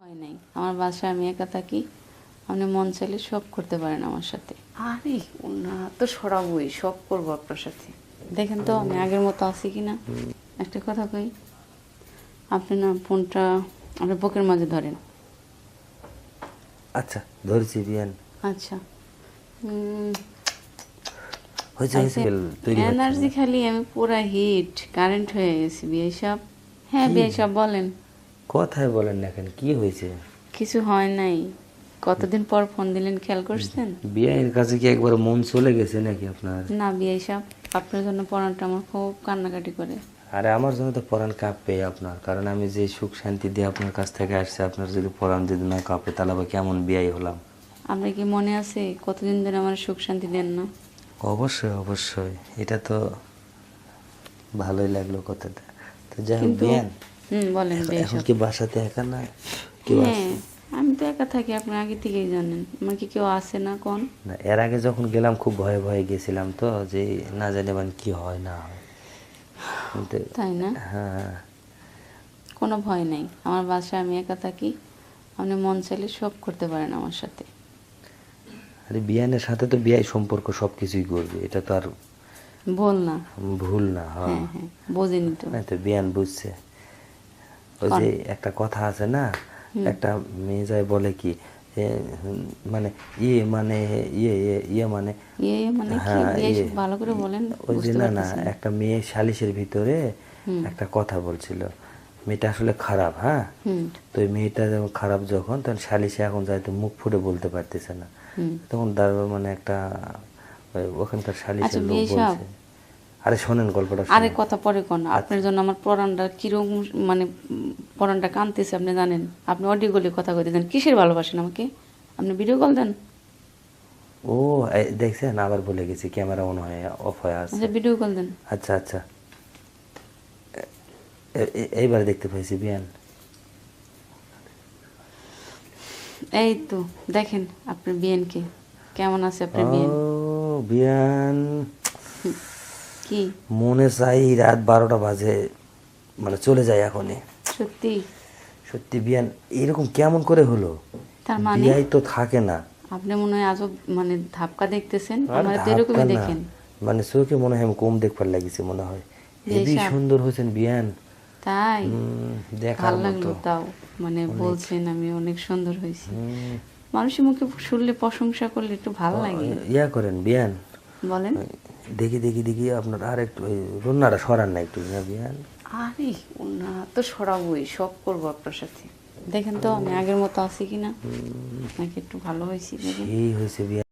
হয় নাই। আমার বাসায় আমি একা থাকি। আপনি মন চাইলে সব করতে পারেন আমার সাথে। আরে না তো সরাবই, সব করবো আপনার সাথে। দেখেন তো আমি আগের মতো আছি কিনা। একটা কথা কই, আপনি না ফোনটা আপনার বুকের মাঝে ধরেন। আচ্ছা ধরেছি বিয়ান। আচ্ছা হয়েছে হয়েছে তৈরি হচ্ছে এনার্জি না। খালি আমি পুরা হিট কারেন্ট হয়ে গেছি বিয়ে সব। হ্যাঁ কি? বিয়ে সব বলেন। কথাই বলেন না কেন, কি হয়েছে? কিছু হয় নাই। কতদিন পর ফোন দিলেন খেয়াল করছেন? বিয়ের কাছে কি একবার মন চলে গেছে নাকি আপনার? না বিয়ে সব, আপনার জন্য পড়াটা আমার খুব কান্নাকাটি করে। আরে আমার জন্য তো পরাণ কাঁপবে আপনার, কারণ আমি যে সুখ শান্তি দিয়ে আপনার কাছ থেকে আসছে, আপনার যদি পরাণ যদি না কাঁপে তাহলে আবার কেমন বিয়াই হলাম। আপনার কি মনে আছে কতদিন ধরে আমার সুখ শান্তি দেন না? অবশ্যই অবশ্যই, এটা তো ভালোই লাগলো কথাটা। তো যাই হোক কিন্তু বিয়ান, বলেন বিয়ে এখন সব। কি বাসাতে একা না কি হ্যাঁ আমি তো একা থাকি, আপনি আগে থেকেই জানেন। আমার কি কেউ আসে না কোন? না, এর আগে যখন গেলাম খুব ভয়ে ভয়ে গেছিলাম, তো যে না জানি মানে কি হয় না হয়। কিন্তু তাই না? হ্যাঁ, কোনো ভয় নেই। আমার বাসায় আমি একা থাকি। আপনি মন চাইলে সব করতে পারেন আমার সাথে। আরে বিয়ানের সাথে তো বিয়াই সম্পর্ক সব কিছুই করবে, এটা তো আর বল না। ভুল না। হ্যাঁ, হ্যাঁ হ্যাঁ বোঝেনি তো। না তো বিয়ান বুঝছে। ওই কোন? যে একটা কথা আছে না, একটা মেয়ে যায় বলে কি এ, মানে ইয়ে মানে ইয়ে ইয়ে ইয়ে মানে ইয়ে মানে কি হ্যাঁ বিয়ে ইয়ে, সব ভালো করে বলেন, ওই যে বুঝতে না না পারতেছি না। একটা মেয়ে সালিশের ভিতরে একটা কথা বলছিল। মেয়েটা আসলে খারাপ, হ্যাঁ। তো ওই মেয়েটা যখন খারাপ, যখন তখন সালিশে এখন যাইতে মুখ ফুটে বলতে পারতেছে না, তখন দাঁড়াবে মানে একটা ওখানকার আচ্ছা সালিশের লোক বিয়ে সব, বলছে। আরে শোনেন গল্পটা আরে শোনেন। কথা পরে কোন। আপনার জন্য আমার পরানটা কিরকম, মানে পরানটা কাঁদতেছে আপনি জানেন? আপনি অডিও কলে কথা কইতে দেন, কিসের ভালোবাসেন আমাকে? আপনি ভিডিও কল দেন। ও দেখছেন, আবার বলে গেছি, ক্যামেরা অন হয়ে অফ হয়ে আছে। আচ্ছা ভিডিও কল দেন। আচ্ছা আচ্ছা, এইবার দেখতে পাইছি বিয়ান। এই তো দেখেন আপনার বিয়েনকে কেমন আছে ও আপনার বিয়েন। বিয়ান, কি মনে চাই রাত 12টা বাজে, মানে চলে যায় এখনই। সত্যি? সত্যি বিয়ান, এরকম কেমন করে হলো? তার মানে বিয়াই তো থাকে না। আপনি মনে হয় আজব মানে ধাপকা দেখতেছেন, আর আমার তো ধাক্কা এরকমই না, দেখেন। মানে চোখে মনে হয় আমি কম দেখবার লাগিছে মনে হয়। বিয়ে হেবি সাপ। সুন্দর হয়েছেন বিয়ান। তাই দেখার ভাল লাগলো মতো। তাও, মানে বলছেন আমি অনেক সুন্দর হয়েছি। হুম, মানুষের মুখে শুনলে প্রশংসা করলে একটু ভালো লাগে। ইয়া করেন বিয়ান, বলেন। দেখি দেখি দেখি আপনার আর একটু ওই রুন্নাটা সরান না একটু না বিয়ান। আরে না তো সরাবই, সব করবো আপনার সাথে। দেখেন তো আমি আগের মতো আছি কিনা, নাকি একটু ভালো হয়েছি দেখেন। সেই হয়েছে বিয়ান।